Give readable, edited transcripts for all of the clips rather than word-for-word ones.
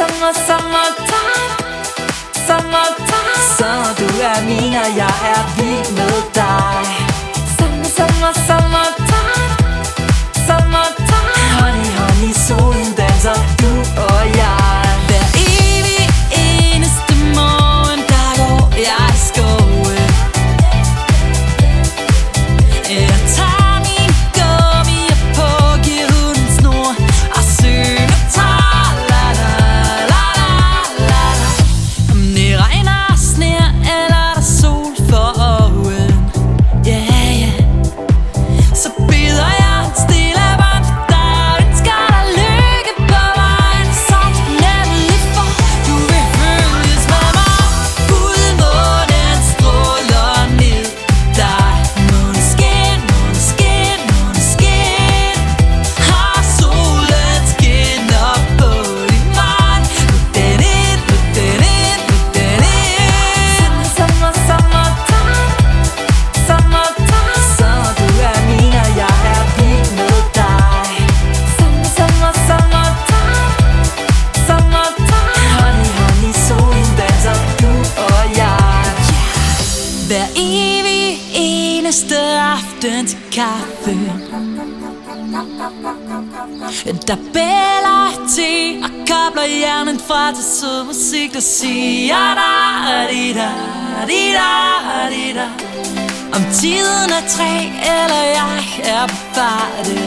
Summertime, summertime. Så du er min, og jeg er vild med dig. Summertime, summertime. Honey, honey, solen danser, du og jeg. Hver evig eneste morgen, der går jeg i skoven. Jeg tager min gummier på, giver hunden snor og synger til kaffe. Der bæller te og kobler hjernen fra til sød musik, der siger da-di-da-di-da-di-da-di-da. Om tiden er 3, eller jeg er på farten,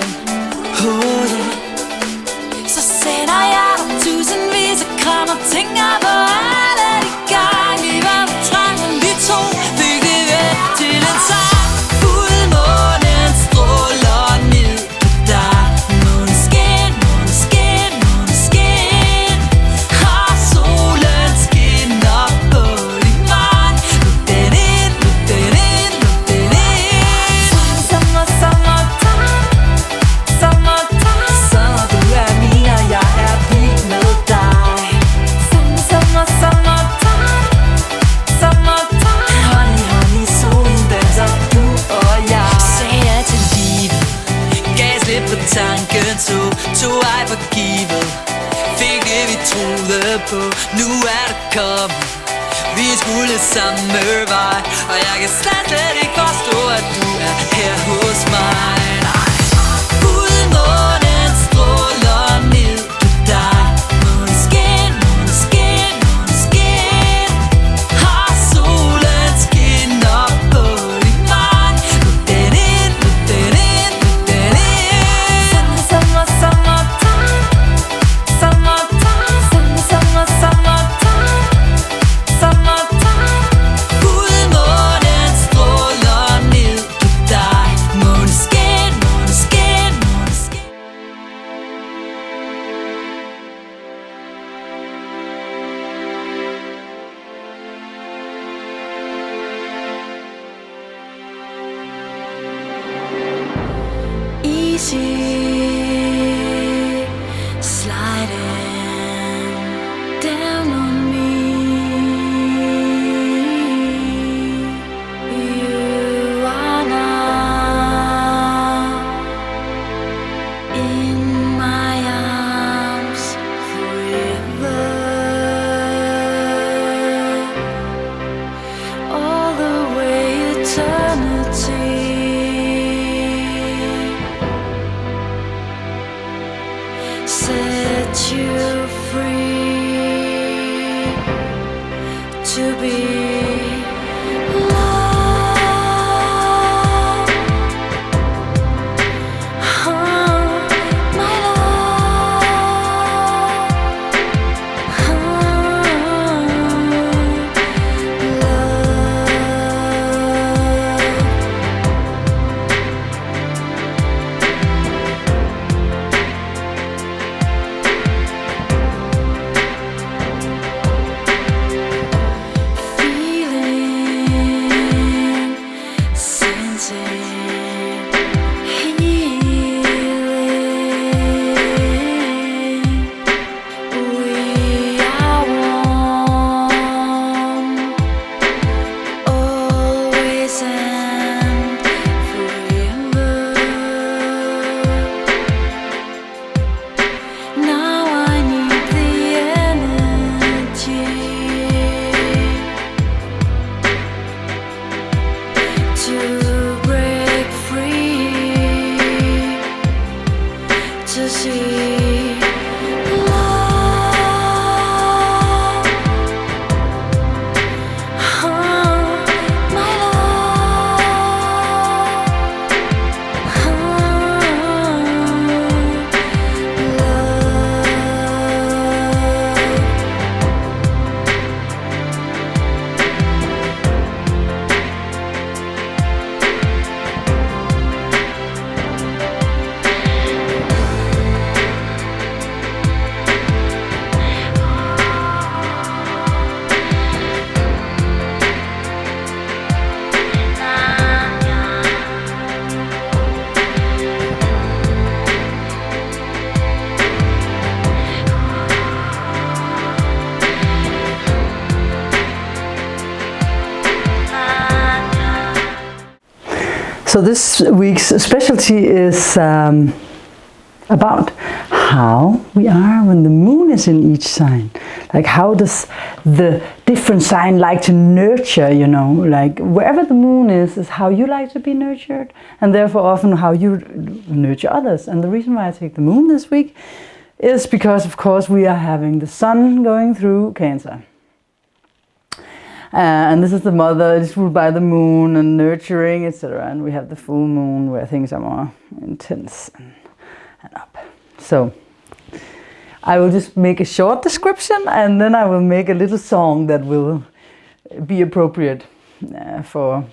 så sender jeg dig tusindvis af kram og tænker på alle de gange vi var på trangen. Vi to fik det væk til en sang. Tanken tog ej for givet. Fik det vi troede på. Nu er det kommet. Vi skulle samme vej, og jeg kan slet ikke forstå, at du er her hos mig. Fuldmånen stråler ned på dig. Måneskin, måneskin, måneskin. Har solen skinner på din vej. Luk den ind, luk den ind, luk den ind. Fuldmånen stråler ned på dig. Måneskin, So this week's specialty is about how we are when the moon is in each sign. Like how does the different sign like to nurture, you know, like wherever the moon is how you like to be nurtured, and therefore often how you nurture others. And the reason why I take the moon this week is because, of course, we are having the sun going through Cancer. And this is the mother, it's ruled by the moon and nurturing, etc. And we have the full moon where things are more intense and up. So I will just make a short description and then I will make a little song that will be appropriate for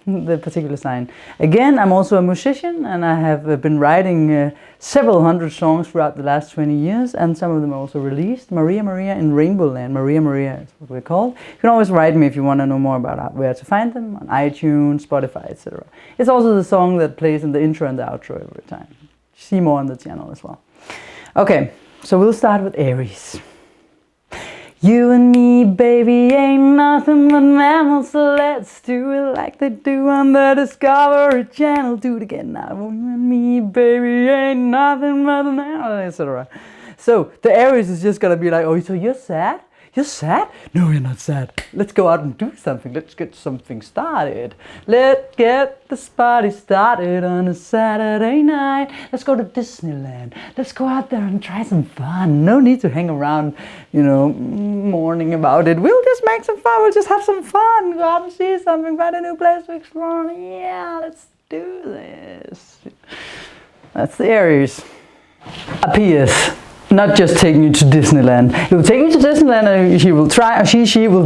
the particular sign. Again, I'm also a musician and I have been writing several hundred songs throughout the last 20 years, and some of them are also released. Maria in RainbowLand. Maria is what we're called. You can always write me if you want to know more about where to find them on iTunes, Spotify, etc. It's also the song that plays in the intro and the outro every time. See more on the channel as well. Okay, so we'll start with Aries. You and me, baby, ain't nothing but mammals, so let's do it like they do on the Discovery Channel. Do it again now. You and me, baby, ain't nothing but mammals, etc. So the Aries is just gonna be like, oh, so you're sad? You're sad? No, you're not sad. Let's go out and do something. Let's get something started. Let's get this party started on a Saturday night. Let's go to Disneyland. Let's go out there and try some fun. No need to hang around, you know, mourning about it. We'll just make some fun. We'll just have some fun. Go out and see something, find a new place to explore. Yeah, let's do this. That's the Aries. A P.S. Not just taking you to Disneyland. He will take you to Disneyland and she will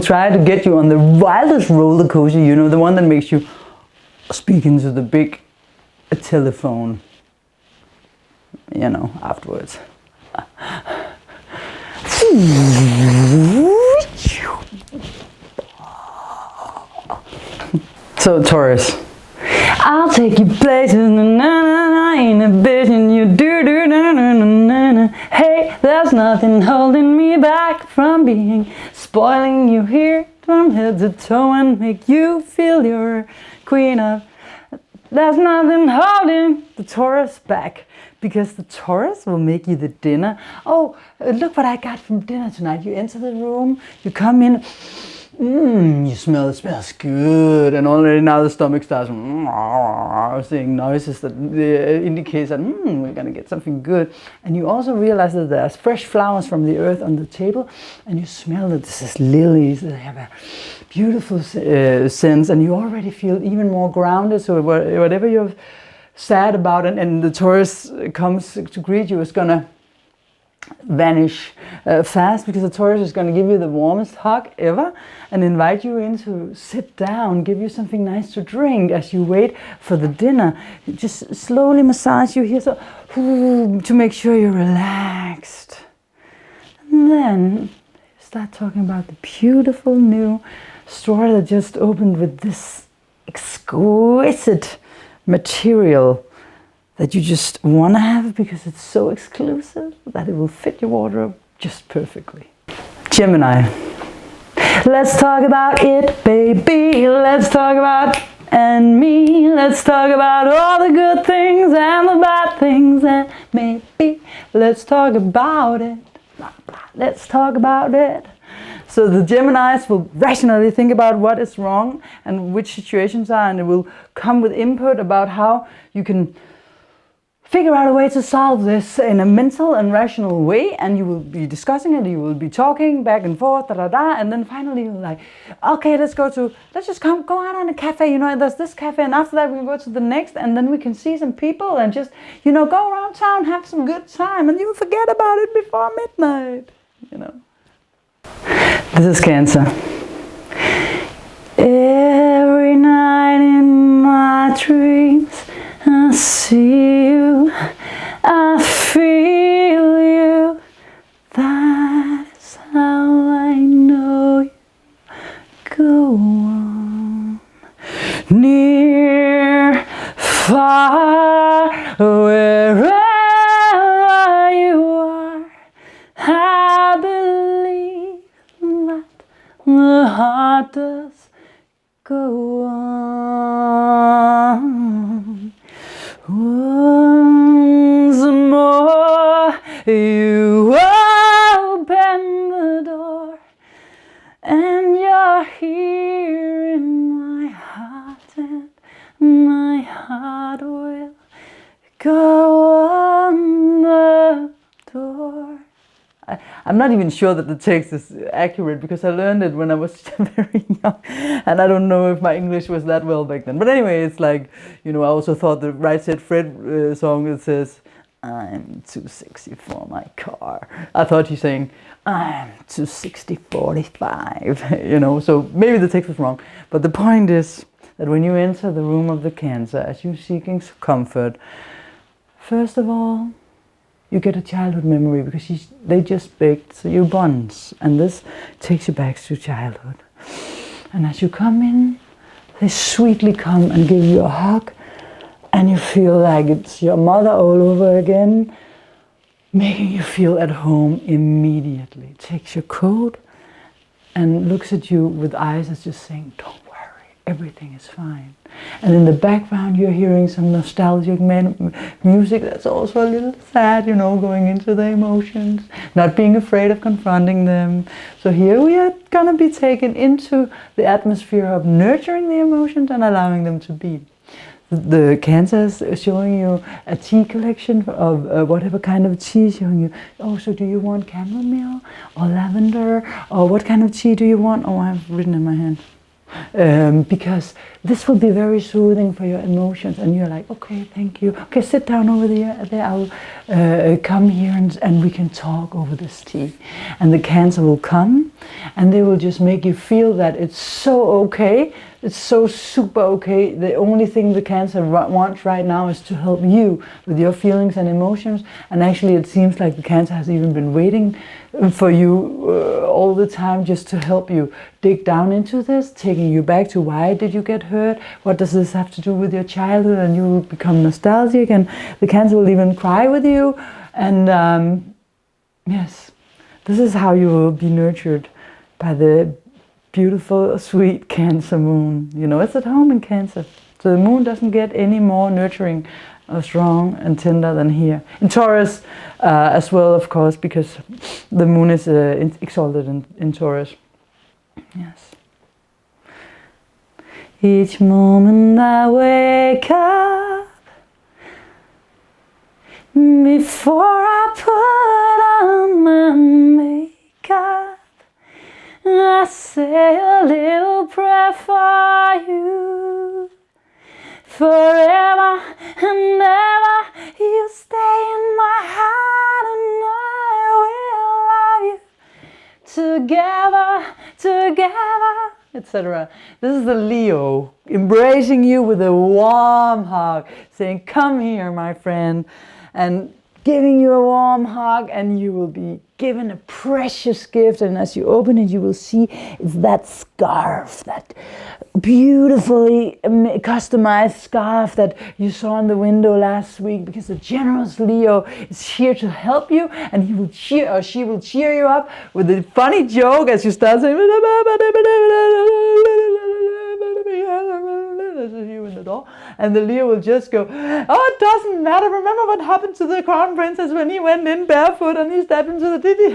try to get you on the wildest roller coaster, you know, the one that makes you speak into the big telephone, you know, afterwards. So Taurus. I'll take you places, inhibition, you do, hey, there's nothing holding me back from being, spoiling you here from head to toe and make you feel you're queen of. There's nothing holding the Taurus back, because the Taurus will make you the dinner. Oh, look what I got from dinner tonight. You enter the room, you come in, you smell, it smells good, and already now the stomach starts saying noises that indicates that we're gonna get something good. And you also realize that there's fresh flowers from the earth on the table, and you smell that this is lilies that have a beautiful sense, and you already feel even more grounded. So whatever you're sad about and the Taurus comes to greet you is gonna vanish fast, because the Taurus is going to give you the warmest hug ever and invite you in to sit down, give you something nice to drink as you wait for the dinner. Just slowly massage you here, so to make sure you're relaxed. And then start talking about the beautiful new store that just opened with this exquisite material that you just want to have because it's so exclusive that it will fit your wardrobe just perfectly. Gemini. Let's talk about it, baby. Let's talk about and me. Let's talk about all the good things and the bad things, and maybe let's talk about it. Let's talk about it. So the Geminis will rationally think about what is wrong and which situations are, and it will come with input about how you can figure out a way to solve this in a mental and rational way, and you will be discussing it, you will be talking back and forth, and then finally you're like, okay, let's just go out on a cafe, you know, there's this cafe, and after that we can go to the next, and then we can see some people and just, you know, go around town, have some good time, and you will forget about it before midnight, you know. This is Cancer. Every night in my dreams I see you, I feel you, that's how I know you. Go on, near, far, wherever you are, I believe that the heart does go on. I'm not even sure that the text is accurate because I learned it when I was very young, and I don't know if my English was that well back then. But anyway, it's like, you know, I also thought the Right Said Fred song that says, "I'm too sexy for my car." I thought he's saying, "I'm too 45." You know, so maybe the text was wrong. But the point is that when you enter the room of the Cancer, as you're seeking comfort, first of all, you get a childhood memory because they just baked so your buns, and this takes you back to childhood. And as you come in, they sweetly come and give you a hug, and you feel like it's your mother all over again, making you feel at home immediately. Takes your coat and looks at you with eyes that's just saying, "Don't worry, everything is fine." And in the background you're hearing some nostalgic music that's also a little sad, you know, going into the emotions, not being afraid of confronting them. So here we are gonna be taken into the atmosphere of nurturing the emotions and allowing them to be. The Cancer is showing you a tea collection of whatever kind of tea, showing you, oh, so do you want chamomile or lavender, or what kind of tea do you want? Oh, I have written in my hand. Because this will be very soothing for your emotions, and you're like, okay, thank you. Okay, sit down over there. I'll come here and we can talk over this tea. And the Cancer will come, and they will just make you feel that it's so okay. It's so super okay. The only thing the Cancer wants right now is to help you with your feelings and emotions. And actually, it seems like the Cancer has even been waiting for you all the time, just to help you dig down into this, taking you back to why did you get hurt? What does this have to do with your childhood? And you will become nostalgic, and the Cancer will even cry with you. And yes, this is how you will be nurtured by the beautiful, sweet Cancer moon. You know, it's at home in Cancer. So the moon doesn't get any more nurturing or strong and tender than here. In Taurus as well, of course, because the moon is exalted in Taurus. Yes. Each moment I wake up, before I put on my makeup, I say a little prayer for you. Forever and ever, you stay in my heart, and I will love you together, etc. This is the Leo embracing you with a warm hug, saying, "Come here, my friend," and giving you a warm hug, and you will be given a precious gift. And as you open it, you will see it's that scarf, that beautifully customized scarf that you saw in the window last week, because the generous Leo is here to help you, and he will cheer, or she will cheer you up with a funny joke as you start saying, this is you in the door, and the Leo will just go, "Oh, it doesn't matter. Remember what happened to the crown princess when he went in barefoot and he stepped into the titty?"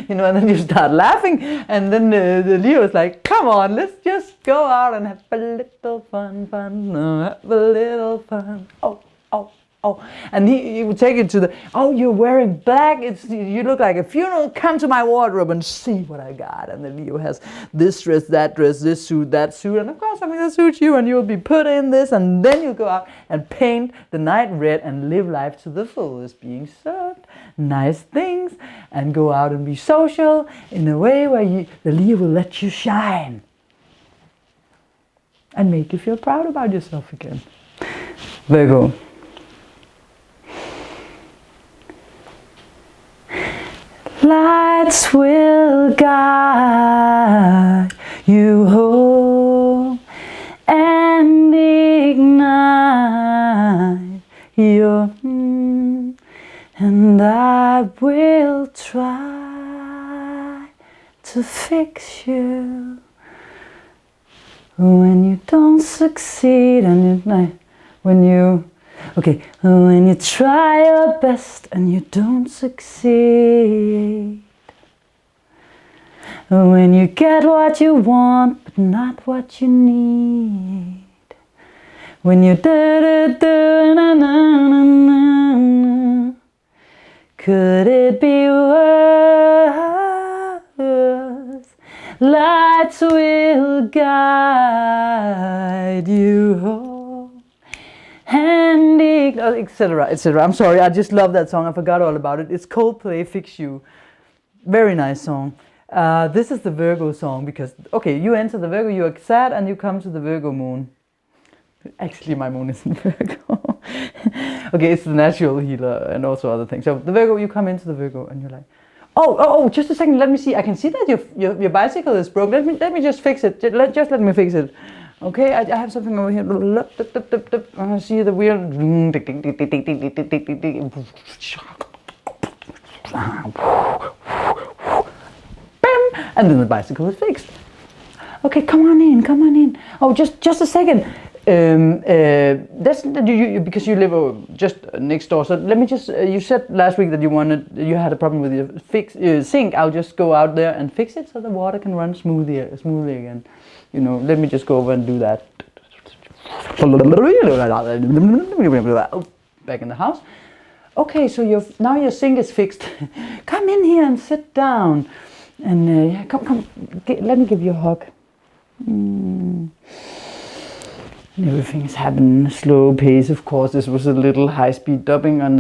You know, and then you start laughing, and then the Leo is like, "Come on, let's just go out and have a little fun, have a little fun." Oh, and he will take it to the, "Oh, you're wearing black, you look like a funeral, come to my wardrobe and see what I got." And the Leo has this dress, this suit, and of course something that suits you, and you'll be put in this, and then you go out and paint the night red and live life to the fullest, being served nice things, and go out and be social in a way where the Leo will let you shine and make you feel proud about yourself again. Virgo. Lights will guide you home and ignite your and I will try to fix you when you don't succeed, and when you try your best and you don't succeed, when you get what you want but not what you need, when you do, Could it be worse? Lights will guide you home, and etc., etc. I'm sorry, I just love that song. I forgot all about it. It's Coldplay, Fix You. Very nice song. This is the Virgo song because, okay, you enter the Virgo, you are sad, and you come to the Virgo moon. Actually, my moon is in Virgo. Okay, it's the natural healer and also other things. So the Virgo, you come into the Virgo and you're like, oh, just a second, let me see. I can see that your bicycle is broke. Let me just fix it. Just let me fix it. Okay, I have something over here. I see the wheel. And then the bicycle is fixed. Okay, come on in. Oh, just a second. That's because you live just next door. So let me just. You said last week that you had a problem with your sink. I'll just go out there and fix it so the water can run smoothly again. You know, let me just go over and do that. Back in the house. Okay, so now your sink is fixed. Come in here and sit down. And come, let me give you a hug. Everything is happening at a slow pace. Of course, this was a little high-speed dubbing on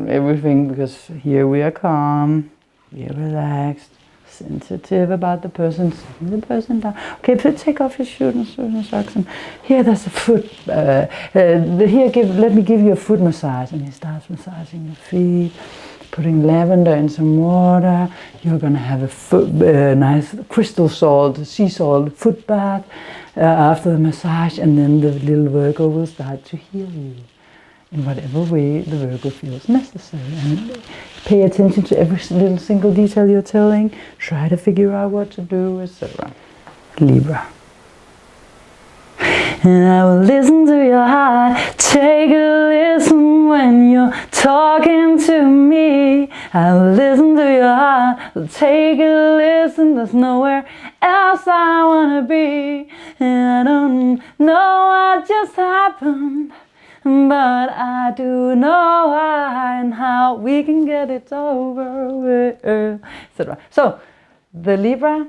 everything because here we are calm, we are relaxed, sensitive about the person, sitting the person down. Okay, take off your shoes and socks. And here, there's a foot. Let me give you a foot massage. And he starts massaging your feet, putting lavender in some water. You're gonna have a nice crystal salt, sea salt foot bath after the massage, and then the little Virgo will start to heal you in whatever way the Virgo feels necessary. And pay attention to every little single detail you're telling. Try to figure out what to do, etc. Libra. And I will listen to your heart. Take a listen when you're talking to me. I will listen to your heart. Take a listen. There's nowhere else I wanna be. And I don't know what just happened, but I do know why and how we can get it over with, etc. So the Libra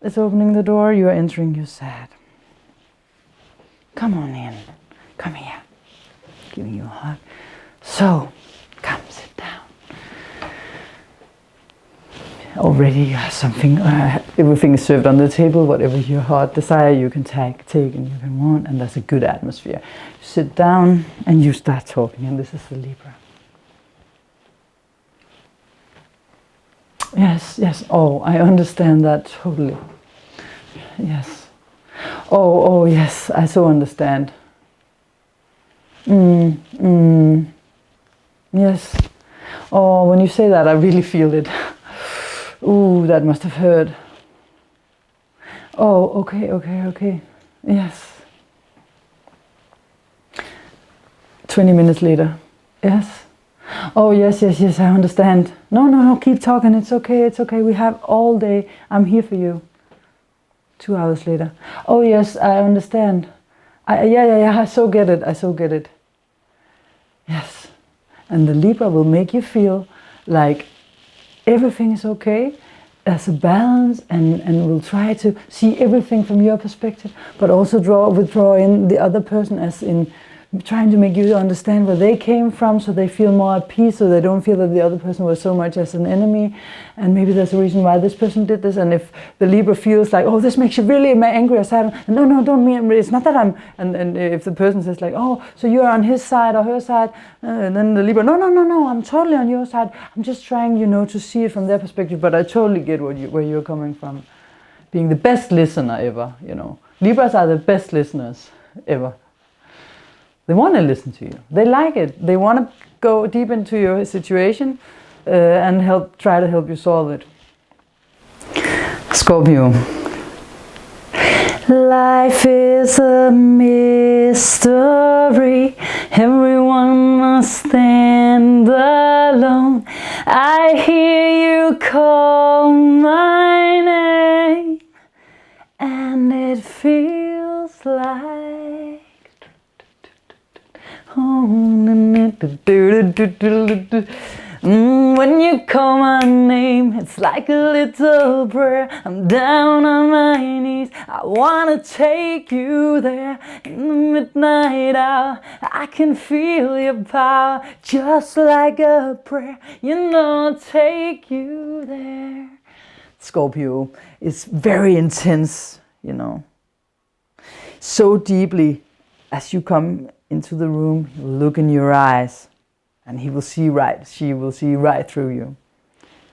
is opening the door. You are entering. You're sad. Come on in. Come here. Giving you a hug. So, come sit down. Already you have something, everything is served on the table. Whatever your heart desire, you can take and you can want, and that's a good atmosphere. You sit down and you start talking, and this is the Libra. Yes. Oh, I understand that totally. Yes. Oh, yes, I so understand. Yes. Oh, when you say that, I really feel it. Ooh, that must have hurt. Oh, okay. Yes. 20 minutes later. Yes. Oh, yes, I understand. No, keep talking. It's okay. We have all day. I'm here for you. 2 hours later. Oh yes, I understand. I so get it. Yes. And the Libra will make you feel like everything is okay. There's a balance, and will try to see everything from your perspective, but also withdraw in the other person, as in trying to make you understand where they came from, so they feel more at peace, so they don't feel that the other person was so much as an enemy, and maybe there's a reason why this person did this. And if the Libra feels like, oh, this makes you really angry or sad, no, don't mean, it's not that I'm, and if the person says like, oh, so you're on his side or her side, and then the Libra, no, I'm totally on your side. I'm just trying, to see it from their perspective, but I totally get where you're coming from. Being the best listener ever, Libras are the best listeners ever. They want to listen to you. They like it. They want to go deep into your situation and try to help you solve it. Scorpio. Life is a mystery. Everyone must stand alone. I hear you call my name, and it feels like When you call my name, it's like a little prayer. I'm down on my knees, I wanna take you there. In the midnight hour, I can feel your power, just like a prayer. You know I'll take you there. Scorpio is very intense, you know. So deeply, as you come into the room, he'll look in your eyes and he will see right, she will see right through you.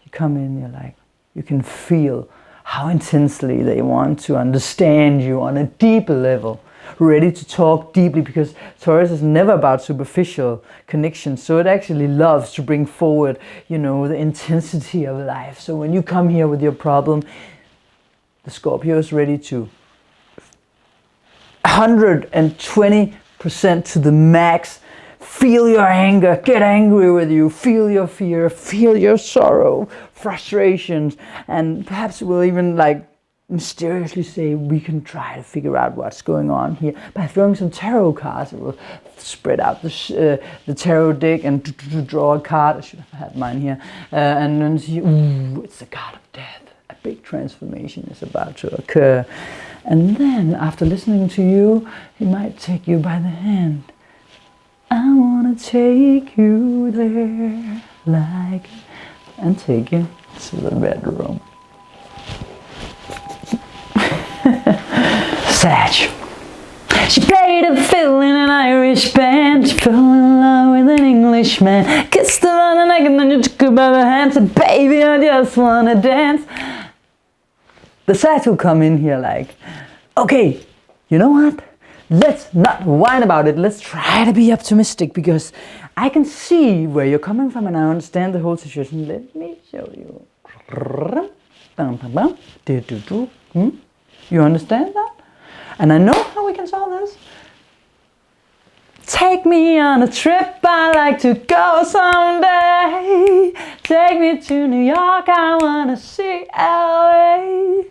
You come in, you're like, you can feel how intensely they want to understand you on a deeper level, ready to talk deeply, because Taurus is never about superficial connections, so it actually loves to bring forward, you know, the intensity of life. So when you come here with your problem, the Scorpio is ready to 120% to the max. Feel your anger, get angry with you, feel your fear, feel your sorrow, frustrations, and perhaps we'll even like mysteriously say we can try to figure out what's going on here by throwing some tarot cards. It will spread out the tarot deck and draw a card. I should have had mine here, and then see, ooh, it's the card of death. A big transformation is about to occur. And then, after listening to you, he might take you by the hand. I wanna take you there, like, and take you to the bedroom. Sag. She played a fiddle in an Irish band. She fell in love with an Englishman. Kissed her on the neck and then you took her by the hand. Said, baby, I just wanna dance. The Sag will come in here like, okay, you know what? Let's not whine about it. Let's try to be optimistic, because I can see where you're coming from and I understand the whole situation. Let me show you. You understand that? And I know how we can solve this. Take me on a trip, I'd like to go someday. Take me to New York, I wanna see LA.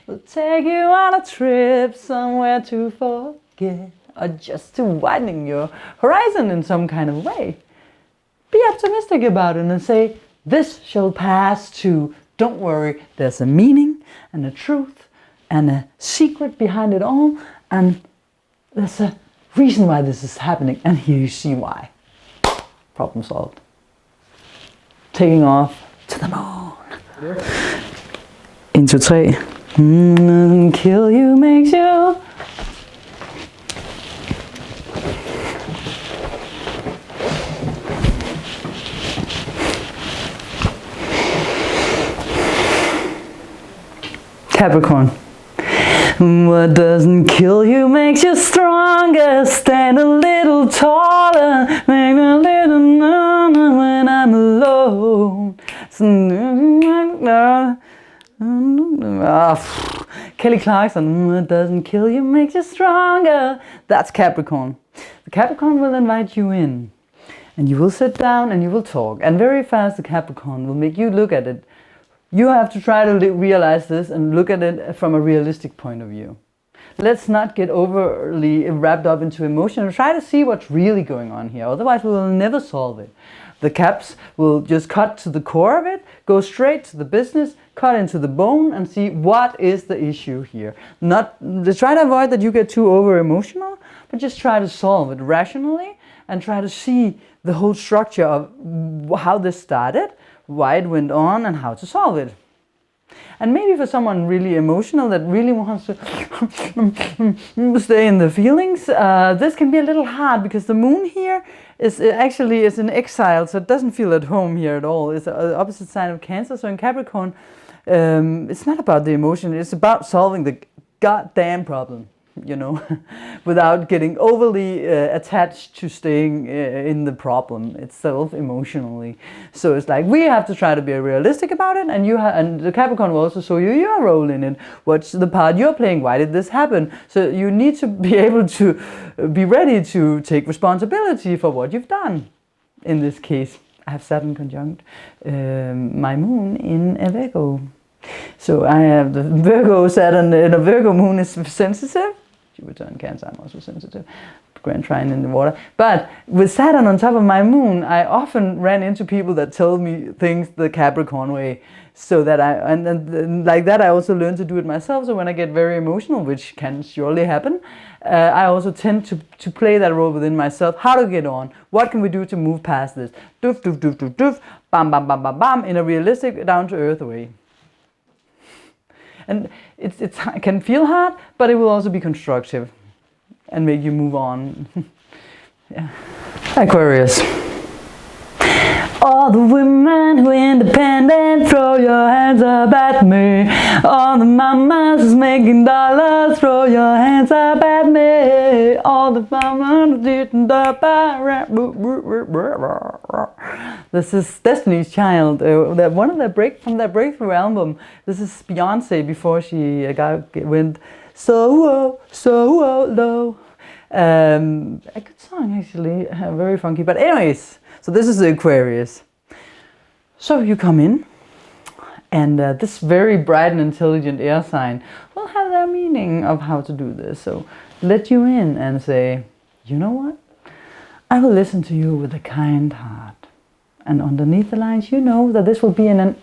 We'll take you on a trip somewhere to forget, or just to widen your horizon in some kind of way. Be optimistic about it and say, this shall pass, to don't worry, there's a meaning and a truth and a secret behind it all, and there's a reason why this is happening, and here you see why. Problem solved. Taking off to the moon. 1, 2, 3. Kill you makes you. Capricorn. What doesn't kill you makes you stronger. Stand a little taller, make a little number when I'm alone. Kelly Clarkson. What doesn't kill you makes you stronger. That's Capricorn. The Capricorn will invite you in, and you will sit down and you will talk, and very fast the Capricorn will make you look at it. You have to try to realize this and look at it from a realistic point of view. Let's not get overly wrapped up into emotion and try to see what's really going on here. Otherwise, we will never solve it. The Caps will just cut to the core of it, go straight to the business, cut into the bone and see what is the issue here. Try to avoid that you get too over emotional, but just try to solve it rationally and try to see the whole structure of how this started, why it went on, and how to solve it. And maybe for someone really emotional that really wants to stay in the feelings, this can be a little hard, because the moon here is in exile, so it doesn't feel at home here at all. It's the opposite sign of Cancer. So in Capricorn, it's not about the emotion, it's about solving the goddamn problem, you know, without getting overly attached to staying in the problem itself emotionally. So it's like we have to try to be realistic about it, and and the Capricorn will also show you your role in it. What's the part you're playing? Why did this happen? So you need to be able to be ready to take responsibility for what you've done. In this case, I have Saturn conjunct my moon in a Virgo. So I have the Virgo Saturn in a Virgo moon is sensitive. Jupiter and Cancer, I'm also sensitive. Grand Trine in the water. But with Saturn on top of my moon, I often ran into people that told me things the Capricorn way. So that and like that, I also learned to do it myself. So when I get very emotional, which can surely happen, I also tend to play that role within myself. How to get on? What can we do to move past this? Doof, doof, doof, doof, doof, bam, bam, bam, bam, bam, in a realistic, down-to-earth way. And it can feel hard, but it will also be constructive and make you move on. Yeah. Aquarius. All the women who are independent, throw your hands up at me. All the mamas who's making dollars, throw your hands up at me. All the mamas who didn't This is Destiny's Child, that one of the from that breakthrough album. This is Beyonce before she went so low. A good song actually, very funky. But anyways. So this is the Aquarius. So you come in, and this very bright and intelligent air sign will have their meaning of how to do this. So let you in and say, you know what? I will listen to you with a kind heart. And underneath the lines, you know that this will be in an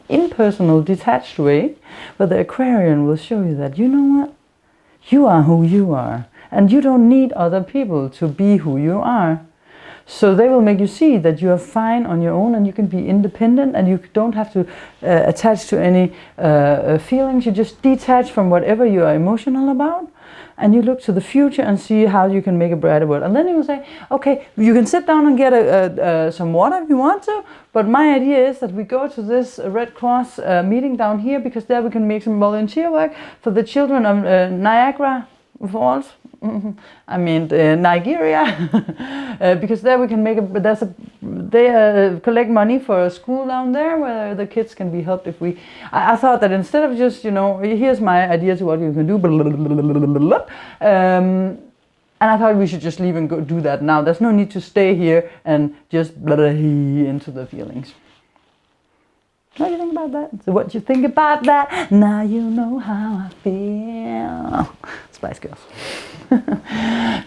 impersonal, detached way, but the Aquarian will show you that, you know what? You are who you are, and you don't need other people to be who you are. So they will make you see that you are fine on your own and you can be independent and you don't have to attach to any feelings. You just detach from whatever you are emotional about and you look to the future and see how you can make a brighter world. And then you will say, okay, you can sit down and get some water if you want to, but my idea is that we go to this Red Cross meeting down here because there we can make some volunteer work for the children of Niagara Falls. I mean Nigeria, because there we can make they collect money for a school down there where the kids can be helped. If we, I thought that instead of just here's my idea to what you can do, and I thought we should just leave and go do that now. There's no need to stay here and just into the feelings. What do you think about that? So what you think about that? Now you know how I feel. Spice Girls.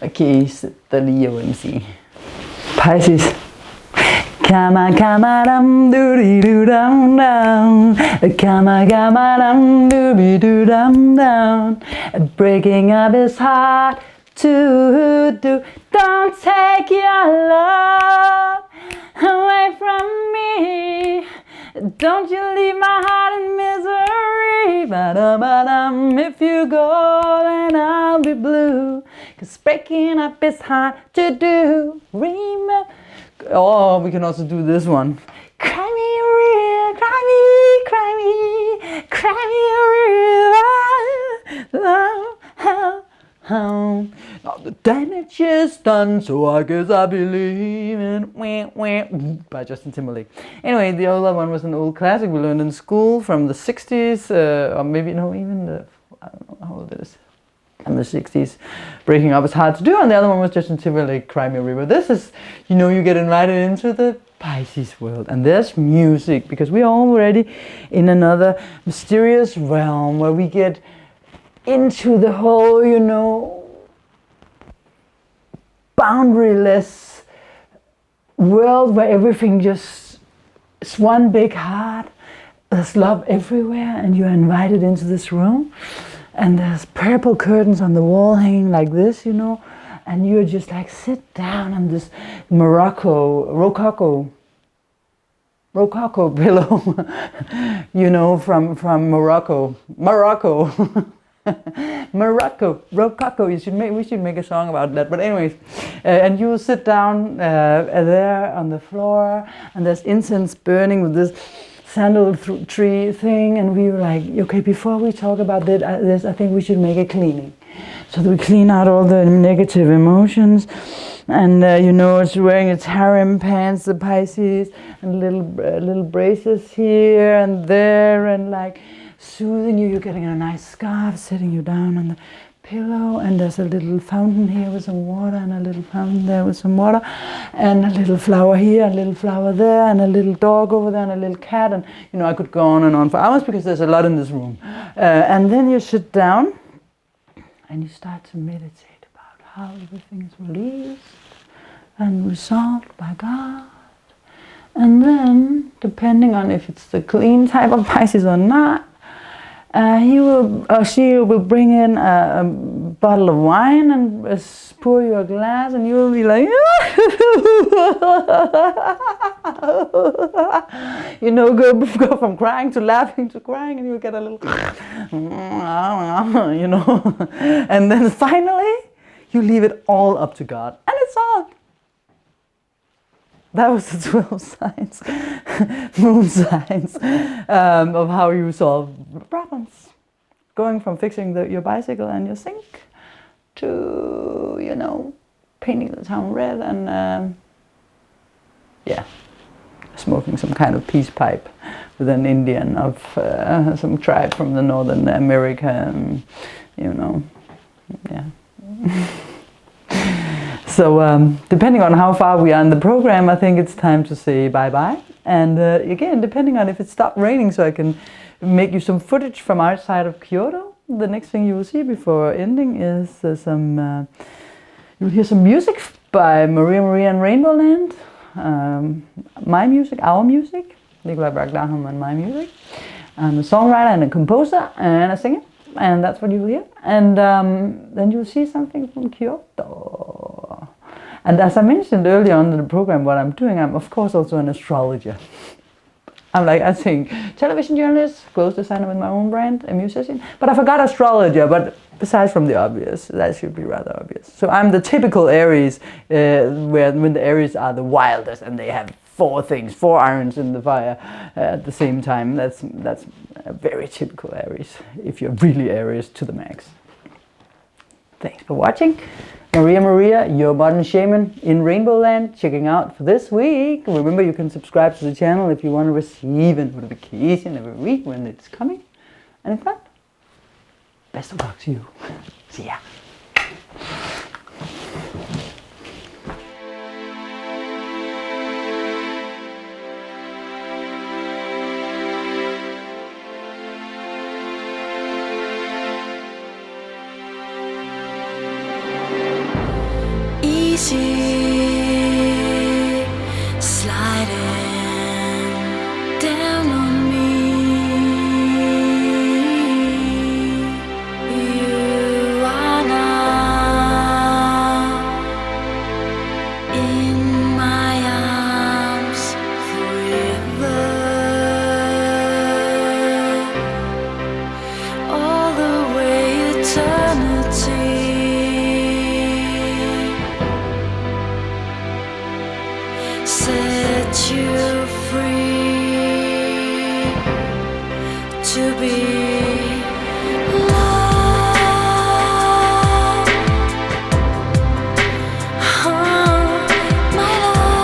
Okay, the Leo MC. Pisces. Kama kama dum doody doo dum dum. Kama kama dum doody doo dum dum. Breaking up is hard to do. Don't take your love away from me. Don't you leave my heart in misery. Ba-da-ba-dum. If you go, then I'll be blue. 'Cause breaking up is hard to do. Remember. Oh, we can also do this one. Cry me a river, cry me, cry me, cry me a river. Now the damage is done, so I guess I believe in by Justin Timberlake. Anyway, the other one was an old classic we learned in school from the 60s, or maybe no, even the, I don't know how old it is. In the 60s, breaking up is hard to do, and the other one was Justin Timberlake, Cry Me a River. This is, you get invited into the Pisces world, and there's music, because we are already in another mysterious realm where we get into the whole, boundaryless world where everything just is one big heart. There's love everywhere, and you're invited into this room. And there's purple curtains on the wall hanging like this, and you're just like, sit down on this rococo pillow, from Morocco. Rococo. We should make a song about that. But anyways, and you sit down there on the floor, and there's incense burning with this sandal tree thing, and we were like, okay, before we talk about this, I think we should make a cleaning. So that we clean out all the negative emotions, and it's wearing its harem pants, the Pisces, and little braces here and there, and like soothing you. You're getting a nice scarf, sitting you down on the pillow, and there's a little fountain here with some water, and a little fountain there with some water, and a little flower here, a little flower there, and a little dog over there, and a little cat, and I could go on and on for hours because there's a lot in this room. And then you sit down and you start to meditate about how everything is released and resolved by God. And then, depending on if it's the clean type of Pisces or not, he will or she will bring in a bottle of wine and pour you a glass, and you'll be like, you know, go from crying to laughing to crying, and you'll get a little, you know, and then finally you leave it all up to God, and it's all. That was the 12 signs, moon signs, of how you solve problems. Going from fixing your bicycle and your sink to, you know, painting the town red and, smoking some kind of peace pipe with an Indian of some tribe from the Northern America, and, you know, yeah. So depending on how far we are in the program, I think it's time to say bye-bye. And again, depending on if it stopped raining, so I can make you some footage from outside of Kyoto. The next thing you will see before ending is you'll hear some music by Maria and RainbowLand. My music, our music, Nikolai Bragdaham and my music. I'm a songwriter and a composer and a singer. And that's what you will hear. And then you'll see something from Kyoto. And as I mentioned earlier on in the program, what I'm doing, I'm of course also an astrologer. I think television journalist, clothes designer with my own brand, a musician. But I forgot astrologer, but besides from the obvious, that should be rather obvious. So I'm the typical Aries, when the Aries are the wildest and they have 4 irons in the fire at the same time. That's a very typical Aries, if you're really Aries to the max. Thanks for watching. Maria, your modern shaman in RainbowLand, checking out for this week. Remember, you can subscribe to the channel if you want to receive a notification every week when it's coming. And if not, best of luck to you. See ya. Easy sliding down on me. You are now in my arms forever, all the way eternity. Set you free to be loved, my love.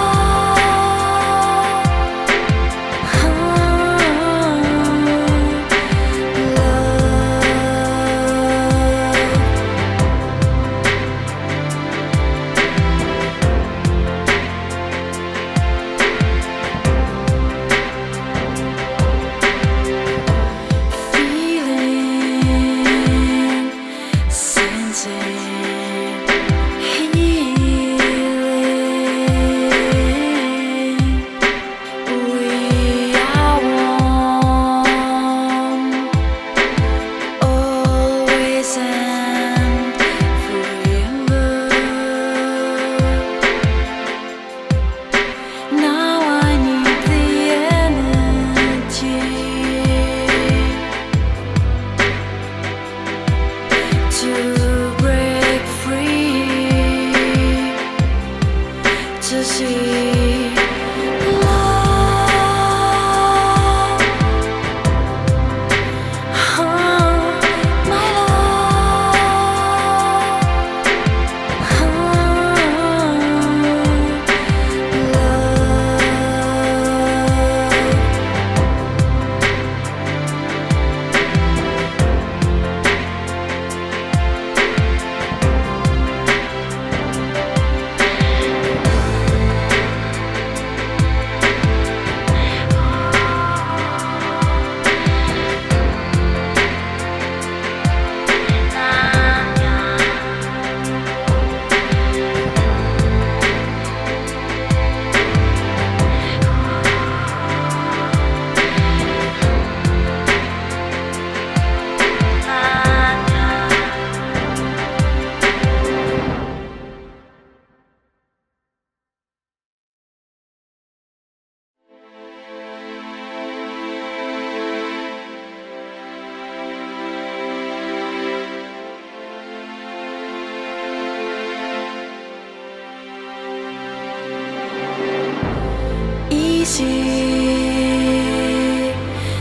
easy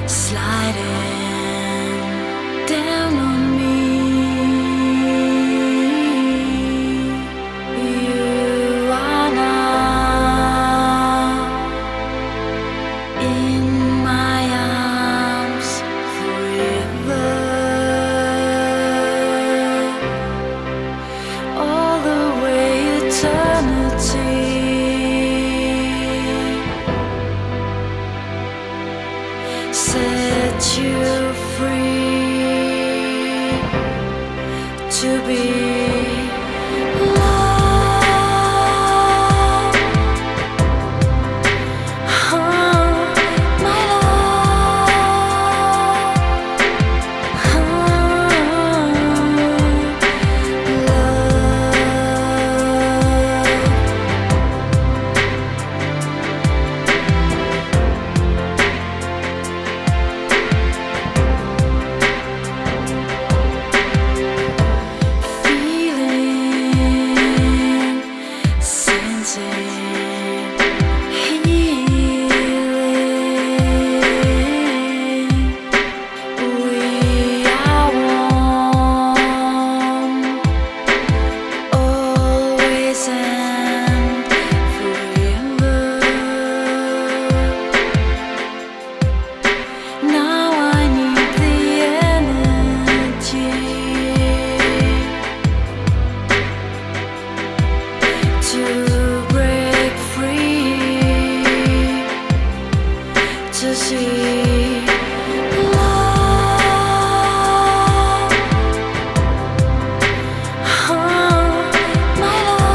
sliding down on me. You are now in my arms forever, all the way eternity. Set you free to be loved. Oh, my love. Oh, feeling, sensing, healing. We are one, always and forever. Now I need the energy to break free, to see love. Oh, my love.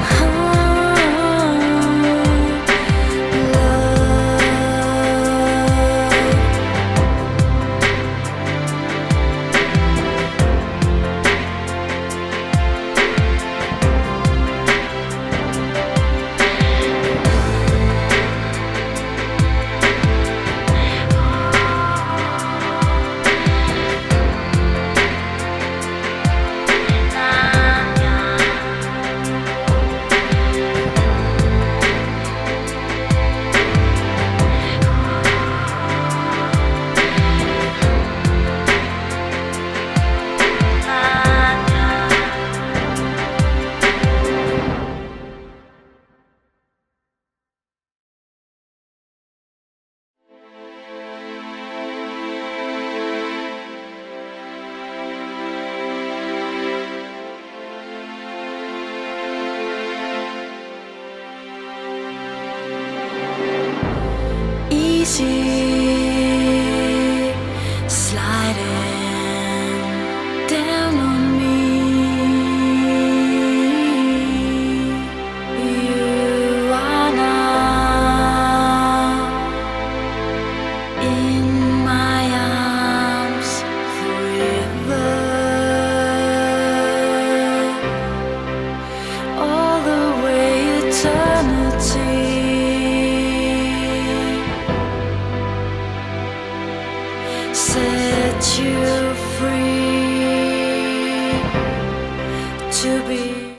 Oh, easy